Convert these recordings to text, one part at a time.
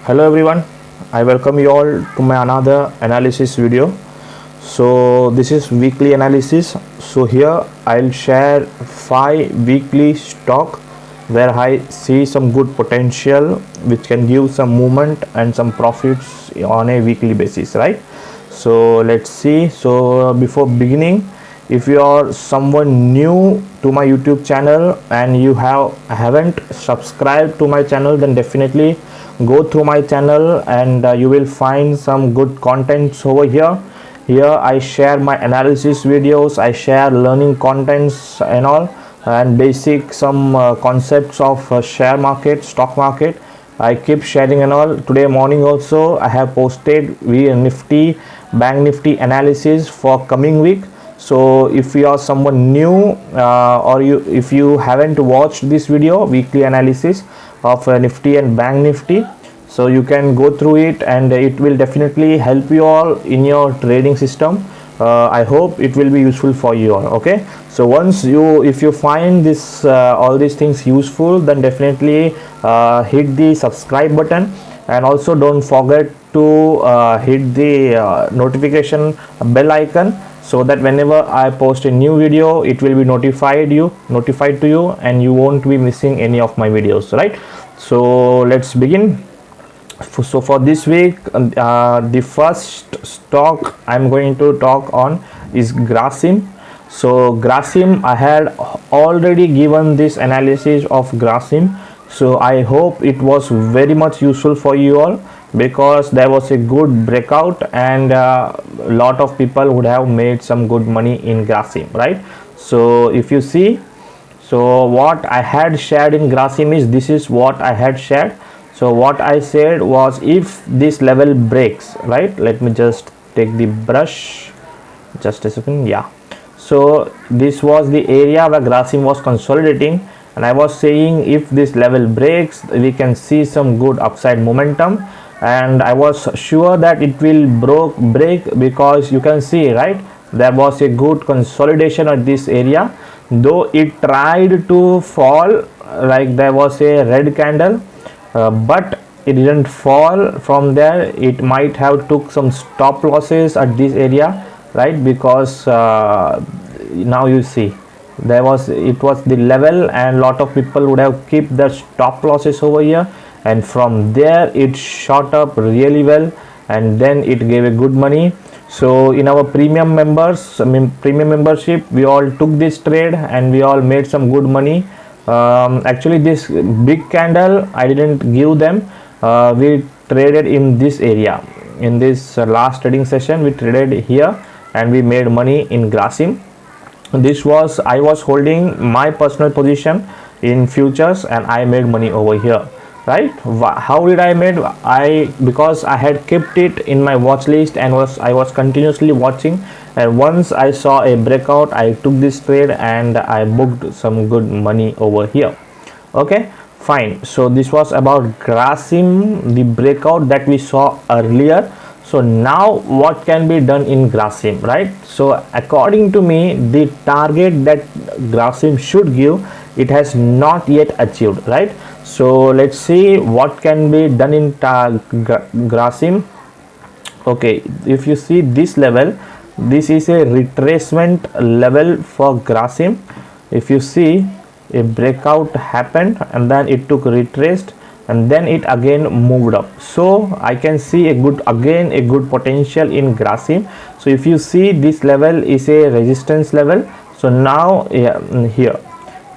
Hello everyone, I welcome you all to my another analysis video. So this is weekly analysis. So here I'll share 5 weekly stock where I see some good potential which can give some movement and some profits on a weekly basis, right? So let's see. So before beginning, if you are someone new to my YouTube channel and you haven't subscribed to my channel, then definitely go through my channel and you will find some good contents over here. I share my analysis videos, I share learning contents and all, and basic some concepts of share market, stock market. I keep sharing and all. Today morning also I have posted Nifty, Bank Nifty analysis for coming week. So if you are someone new if you haven't watched this video, weekly analysis of Nifty and Bank Nifty, so you can go through it and it will definitely help you all in your trading system. I hope it will be useful for you all. Okay, so if you find this all these things useful, then definitely hit the subscribe button, and also don't forget to hit the notification bell icon, so that whenever I post a new video, it will be notified to you and you won't be missing any of my videos, right? So let's begin. So for this week, the first stock I'm going to talk on is Grasim. So Grasim, I had already given this analysis of Grasim, so I hope it was very much useful for you all, because there was a good breakout and a lot of people would have made some good money in Grasim, right? So if you see, so what I had shared in Grasim is this is what I had shared. So what I said was, if this level breaks, right, let me just take the brush, just a second. Yeah, so this was the area where Grasim was consolidating, and I was saying if this level breaks, we can see some good upside momentum, and I was sure that it will break, because you can see, right, there was a good consolidation at this area, though it tried to fall, like there was a red candle, but it didn't fall from there. It might have took some stop losses at this area, right, because now you see it was the level, and lot of people would have kept their stop losses over here, and from there it shot up really well, and then it gave a good money. So in our premium membership, we all took this trade and we all made some good money. Actually this big candle I didn't give them. We traded in this area. In this last trading session, we traded here and we made money in Grasim. I was holding my personal position in futures and I made money over here, right? How did I made? Because I had kept it in my watch list and I was continuously watching, and once I saw a breakout, I took this trade and I booked some good money over here. Okay, fine. So this was about Grasim, the breakout that we saw earlier. So now what can be done in Grasim, right? So according to me, the target that Grasim should give, it has not yet achieved, right? So let's see what can be done in Grasim. Okay, if you see this level, this is a retracement level for Grasim. If you see, a breakout happened and then it took retraced and then it again moved up. So I can see a good potential in Grasim. So if you see, this level is a resistance level. So now here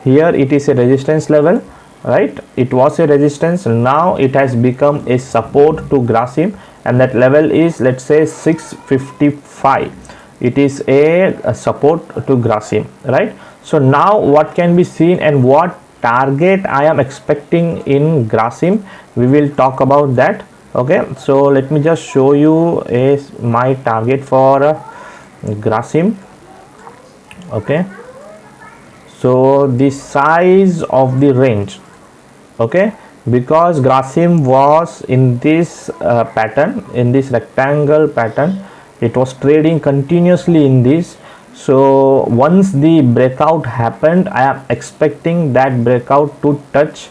it is a resistance level, right? It was a resistance, now it has become a support to Grasim, and that level is, let's say, 655. It is a support to Grasim, right? So now what can be seen and what target I am expecting in Grasim, we will talk about that. Okay, so let me just show you my target for Grasim. Okay, so the size of the range, okay, because Grasim was in this pattern, in this rectangle pattern, it was trading continuously in this. So once the breakout happened, I am expecting that breakout to touch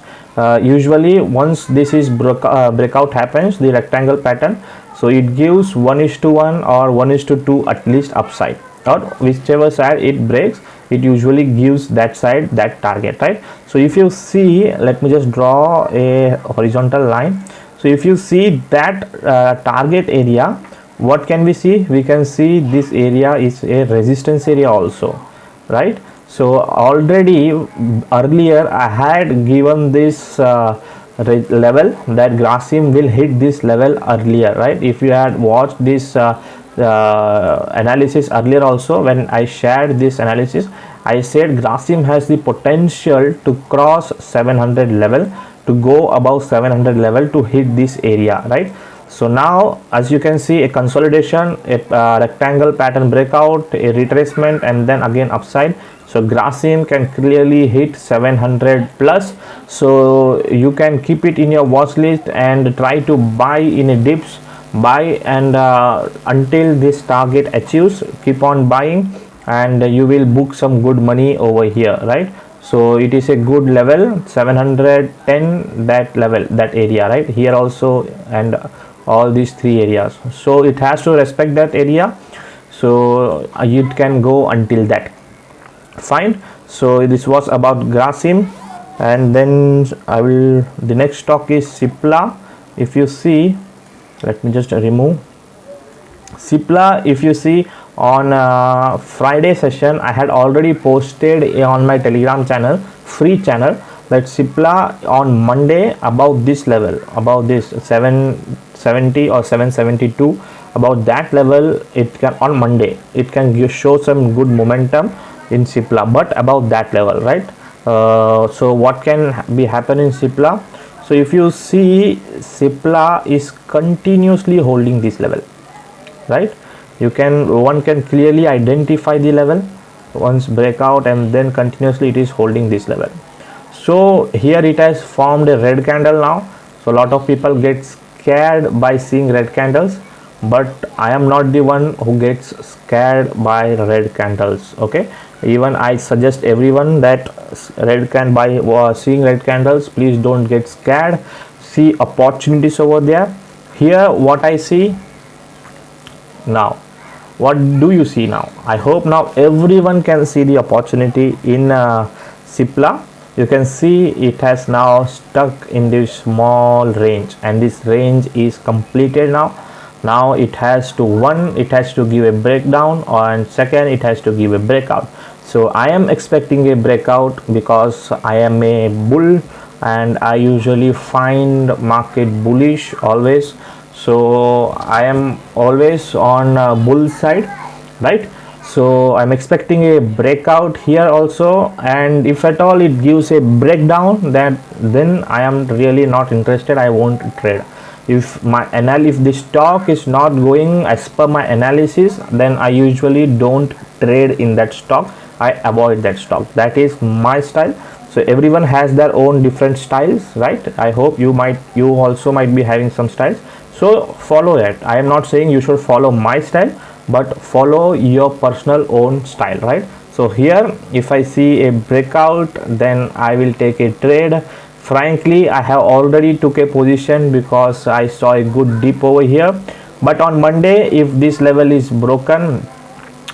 usually once this is breakout happens, the rectangle pattern, so it gives 1:1 or 1:2 at least upside, or whichever side it breaks, it usually gives that side that target, right? So if you see, let me just draw a horizontal line. So if you see that target area, what can we see? We can see this area is a resistance area also, right? So already earlier I had given this level that Grasim will hit this level earlier, right? If you had watched this analysis earlier also, when I shared this analysis, I said Grasim has the potential to cross 700 level, to go above 700 level to hit this area, right? So now as you can see, a consolidation, a rectangle pattern breakout, a retracement, and then again upside. So Grasim can clearly hit 700 plus, so you can keep it in your watch list and try to buy in a dips, buy and until this target achieves, keep on buying, and you will book some good money over here, right? So it is a good level, 710, that level, that area, right here also, and all these three areas. So it has to respect that area, so it can go until that. Fine. So this was about Grasim, and then the next stock is Cipla. If you see, let me just remove Cipla. If you see, on Friday session I had already posted on my Telegram channel, free channel, that Cipla on Monday above this level, above this 770 or 772, about that level, it can, on Monday it can show some good momentum in Cipla, but above that level, right? So what can be happen in Cipla? So if you see, Cipla is continuously holding this level, right? One can clearly identify the level once breakout, and then continuously it is holding this level. So here it has formed a red candle now. So a lot of people get scared by seeing red candles, but I am not the one who gets scared by red candles. Okay, even I suggest everyone that seeing red candles, please don't get scared, see opportunities over there. Here what I see now, what do you see now? I hope now everyone can see the opportunity in Cipla. You can see it has now stuck in this small range, and this range is completed now. Now it has to give a breakdown, and second it has to give a breakout. So I am expecting a breakout because I am a bull and I usually find market bullish always. So I am always on bull side, right? So I'm expecting a breakout here also, and if at all it gives a breakdown, then I am really not interested. I won't trade. If the stock is not going as per my analysis, then I usually don't trade in that stock. I avoid that stock. That is my style. So everyone has their own different styles, right? I hope you also might be having some styles. So follow that. I am not saying you should follow my style, but follow your personal own style, right? So here if I see a breakout, then I will take a trade. Frankly, I have already took a position because I saw a good dip over here. But on Monday, if this level is broken,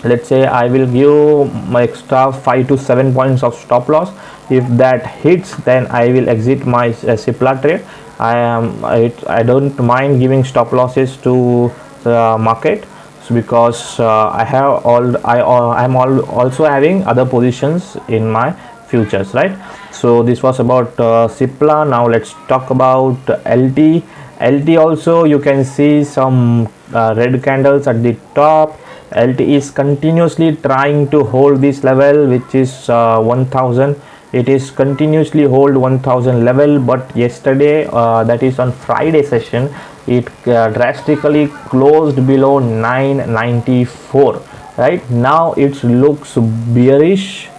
let's say I will give my extra 5 to 7 points of stop loss. If that hits, then I will exit my Cipla trade. I don't mind giving stop losses to the market, because I'm also having other positions in my futures, right? So this was about Cipla. Now let's talk about LT. LT also, you can see some red candles at the top. LT is continuously trying to hold this level, which is 1000. It is continuously hold 1000 level, but yesterday, that is on Friday session, it drastically closed below 994. right now it looks bearish,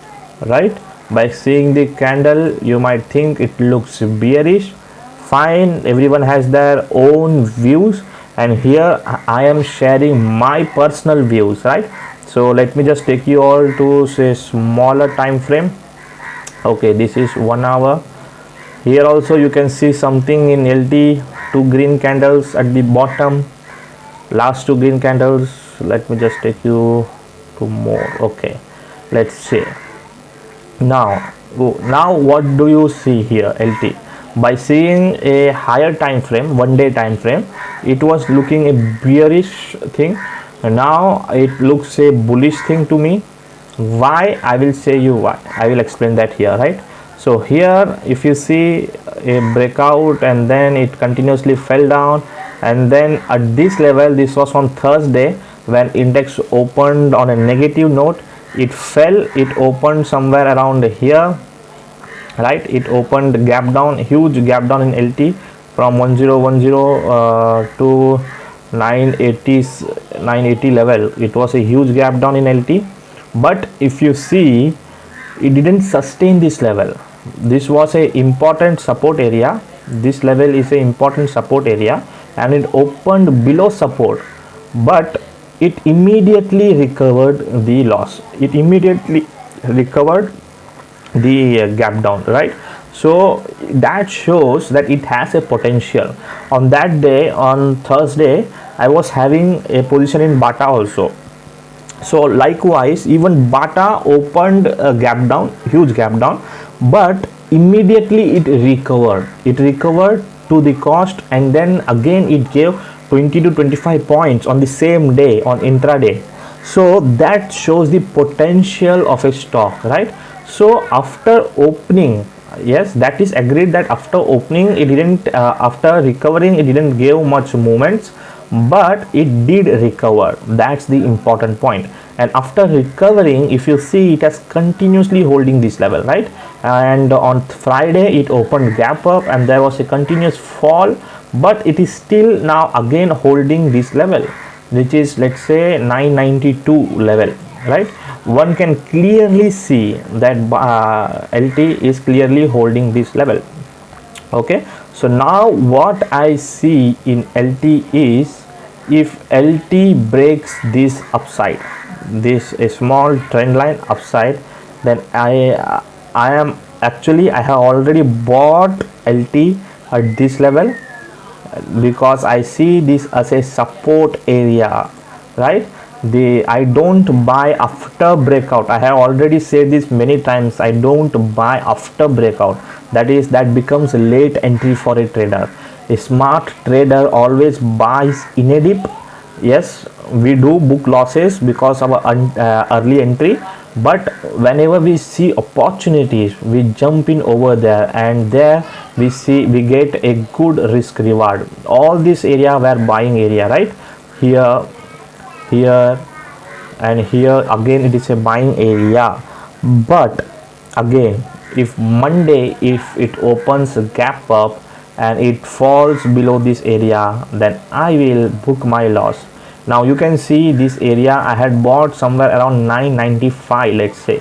right? By seeing the candle you might think it looks bearish. Fine, everyone has their own views, and here I am sharing my personal views, right? So let me just take you all to say smaller time frame. Okay, this is 1 hour. Here also you can see something in LT, two green candles at the bottom, last two green candles. Let me just take you to more. Okay, let's see. Now what do you see here? LT, by seeing a higher time frame, 1 day time frame, it was looking a bearish thing. Now it looks a bullish thing to me. Why? I will say you why. I will explain that here, right? So here if you see a breakout and then it continuously fell down, and then at this level, this was on Thursday when index opened on a negative note, it fell, it opened somewhere around here, right? It opened gap down, huge gap down in LT from 1010 to 980 level. It was a huge gap down in LT, but if you see, it didn't sustain this level. This was a important support area. This level is a important support area, and it opened below support, but it immediately recovered the loss. It immediately recovered the gap down, right? So that shows that it has a potential. On that day, on Thursday, I was having a position in Bata also. So likewise, even Bata opened a gap down, huge gap down, but immediately it recovered. It recovered to the cost, and then again it gave 20 to 25 points on the same day on intraday. So that shows the potential of a stock, right? So after opening, yes, that is agreed that after opening it didn't, after recovering it didn't give much movements, but it did recover. That's the important point. And after recovering, if you see, it has continuously holding this level, right? And on Friday it opened gap up and there was a continuous fall, but it is still now again holding this level, which is, let's say, 992 level, right? One can clearly see that LT is clearly holding this level. Okay, so now what I see in LT is, if LT breaks this upside, this a small trend line upside, then I have already bought LT at this level, because I see this as a support area, right? I don't buy after breakout. I have already said this many times. I don't buy after breakout. That becomes a late entry for a trader. A smart trader always buys in a dip. Yes, we do book losses because of our early entry, but whenever we see opportunities, we jump in over there, and there we get a good risk reward. All this area were buying area, right? Here and here again it is a buying area. But again, if Monday, if it opens a gap up and it falls below this area, then I will book my loss. Now you can see this area I had bought somewhere around 995, let's say.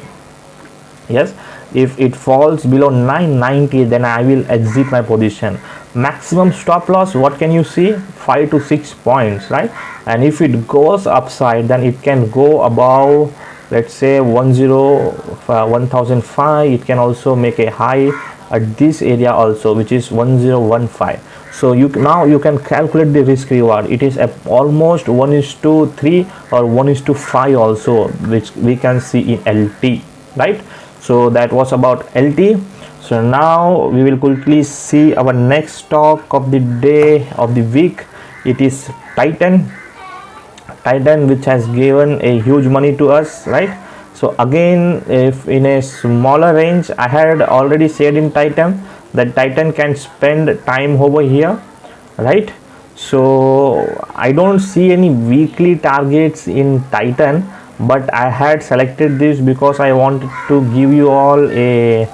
Yes, if it falls below 990, then I will exit my position. Maximum stop loss, what can you see? 5 to 6 points, right? And if it goes upside, then it can go above, let's say, 1005. It can also make a high at this area also, which is 1015. So now you can calculate the risk reward. It is almost 1:3 or 1:5 also, which we can see in LT, right? So that was about LT. So now we will quickly see our next stock of the day, of the week. It is Titan, which has given a huge money to us, right? So again, if in a smaller range, I had already said in Titan that Titan can spend time over here, right? So I don't see any weekly targets in Titan, but I had selected this because I wanted to give you all a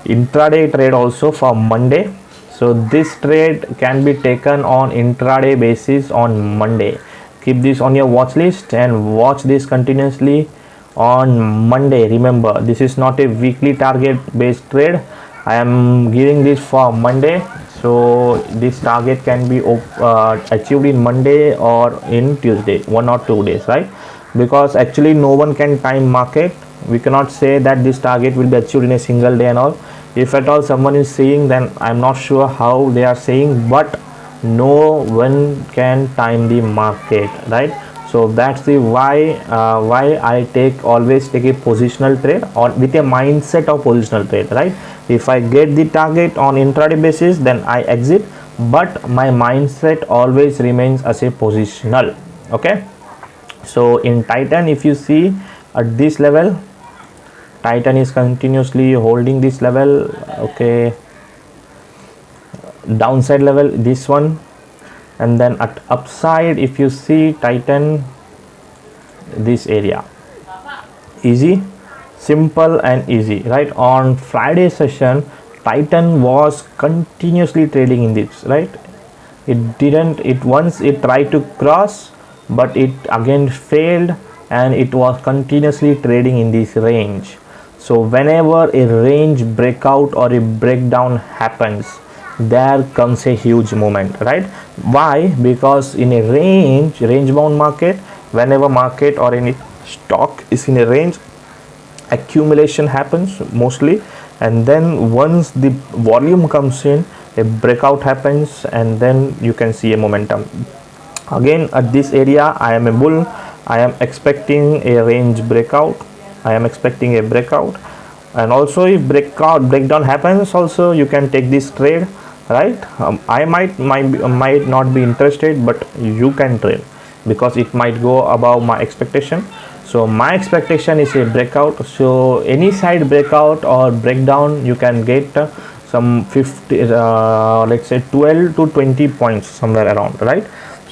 intraday trade also for Monday. So this trade can be taken on intraday basis on Monday. Keep this on your watch list and watch this continuously on Monday. Remember, this is not a weekly target based trade. I am giving this for Monday, so this target can be achieved in Monday or in Tuesday, 1 or 2 days, right? Because actually no one can time market. We cannot say that this target will be achieved in a single day and all. If at all someone is saying, then I'm not sure how they are saying, but no one can time the market, right? So that's the why I always take a positional trade, or with a mindset of positional trade, right? If I get the target on intraday basis, then I exit, but my mindset always remains as a positional. Okay, so in Titan, if you see at this level, Titan is continuously holding this level. Okay, downside level this one, and then at upside, if you see Titan, this area, easy, simple and easy, right? On Friday session, Titan was continuously trading in this, right? It once it tried to cross, but it again failed, and it was continuously trading in this range. So whenever a range breakout or a breakdown happens, there comes a huge moment, right? Why? Because in a range bound market, whenever market or any stock is in a range, accumulation happens mostly, and then once the volume comes in, a breakout happens, and then you can see a momentum. Again, at this area, I am a bull. I am expecting a range breakout. I am expecting a breakout, and also if breakdown happens, also you can take this trade, right? I might not be interested, but you can trade, because it might go above my expectation. So my expectation is a breakout. So any side breakout or breakdown, you can get some 50 let's say 12 to 20 points somewhere around, right?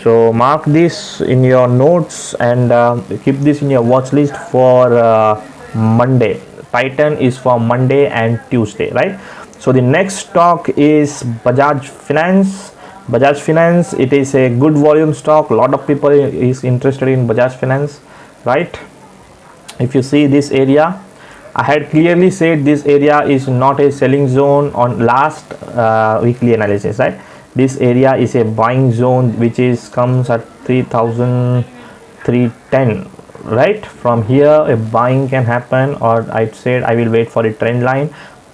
So mark this in your notes, and keep this in your watch list for Monday. Titan is for Monday and Tuesday, right? So the next stock is Bajaj Finance. Bajaj Finance, it is a good volume stock. A lot of people is interested in Bajaj Finance, right? If you see this area, I had clearly said this area is not a selling zone on last weekly analysis, right? This area is a buying zone, which is comes at 3,310, right? From here a buying can happen, or I said I will wait for a trend line,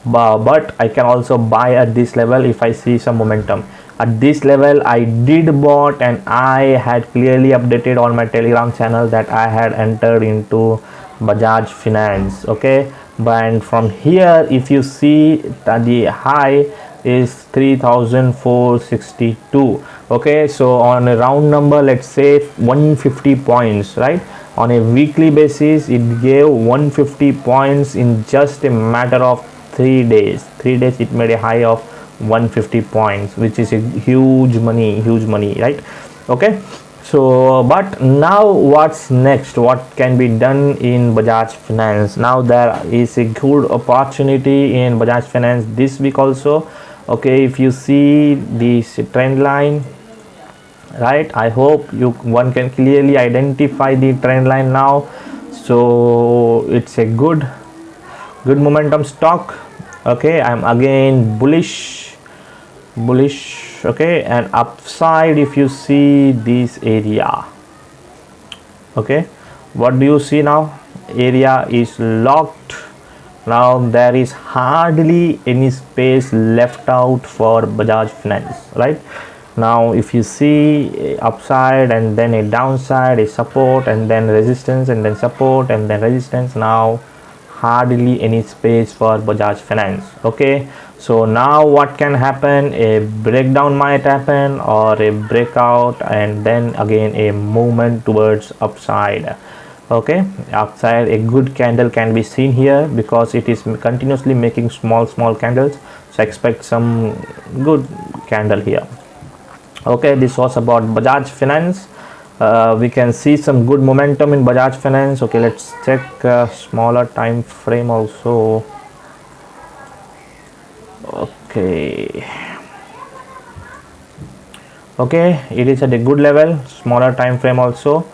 but I can also buy at this level if I see some momentum. At this level I did bought, and I had clearly updated on my Telegram channel that I had entered into Bajaj Finance. Okay, and from here, if you see that the high is 3,462. okay, so on a round number, let's say 150 points, right? On a weekly basis, it gave 150 points in just a matter of 3 days. It made a high of 150 points, which is a huge money, right? Okay, so but now what's next? What can be done in Bajaj Finance? Now there is a good opportunity in Bajaj Finance this week also. Okay, if you see this trend line, right, I hope one can clearly identify the trend line now. So it's a good momentum stock. Okay, I'm again bullish. Okay, and upside, if you see this area, okay, what do you see now? Area is locked. Now there is hardly any space left out for Bajaj Finance, right? Now if you see upside and then a downside, a support and then resistance, and then support and then resistance, now hardly any space for Bajaj Finance. Okay, so now what can happen? A breakdown might happen, or a breakout, and then again a movement towards upside. Okay, upside, a good candle can be seen here, because it is continuously making small candles, so expect some good candle here. Okay, this was about Bajaj Finance. We can see some good momentum in Bajaj Finance. Okay, let's check smaller time frame also. Okay, it is at a good level, smaller time frame also.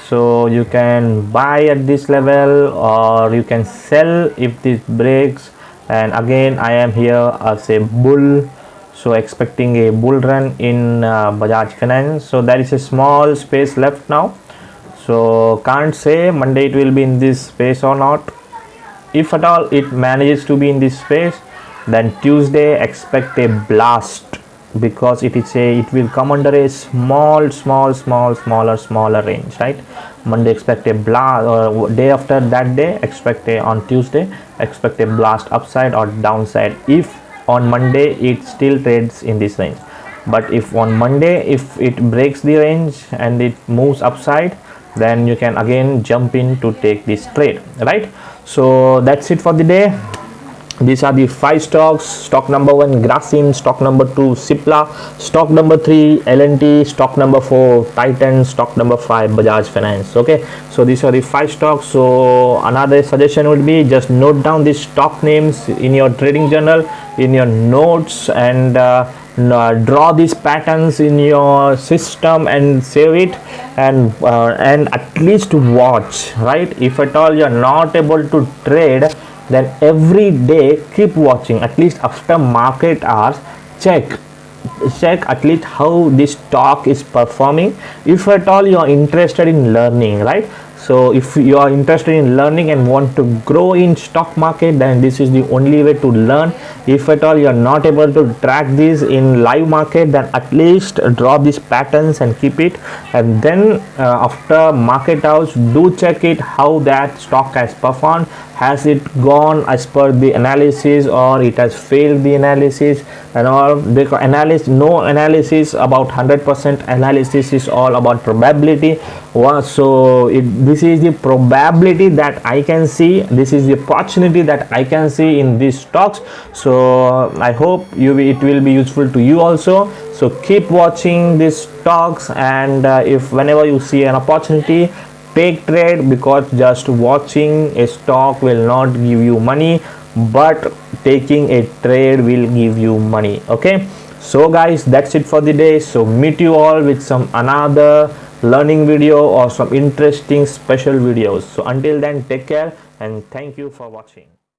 So you can buy at this level, or you can sell if this breaks. And again, I am here as a bull, so expecting a bull run in Bajaj Finance. So there is a small space left now, so can't say Monday it will be in this space or not. If at all it manages to be in this space, then Tuesday expect a blast, because it will come under a smaller range, right? Monday expect a blast, or day after that day on Tuesday expect a blast upside or downside if on Monday it still trades in this range. But if on Monday if it breaks the range and it moves upside, then you can again jump in to take this trade, right? So that's it for the day. These are the 5 stocks. Stock number 1 Grasim, stock number 2 Cipla, stock number 3 L&T, stock number 4 Titan, stock number 5 Bajaj Finance. Okay, so these are the 5 stocks. So another suggestion would be just note down these stock names in your trading journal, in your notes, and draw these patterns in your system and save it, and at least watch, right? If at all you're not able to trade, then every day keep watching, at least after market hours. Check at least how this stock is performing, if at all you are interested in learning, right? So if you are interested in learning and want to grow in stock market, then this is the only way to learn. If at all you are not able to track this in live market, then at least draw these patterns and keep it, and then after market hours do check it how that stock has performed. Has it gone as per the analysis, or it has failed the analysis and all? Because no analysis about 100%, analysis is all about probability. So this is the probability that I can see, this is the opportunity that I can see in these stocks. So I hope it will be useful to you also. So keep watching these stocks, and if whenever you see an opportunity, take trade, because just watching a stock will not give you money, but taking a trade will give you money. Okay, so guys, that's it for the day. So meet you all with some another learning video or some interesting special videos. So until then, take care and thank you for watching.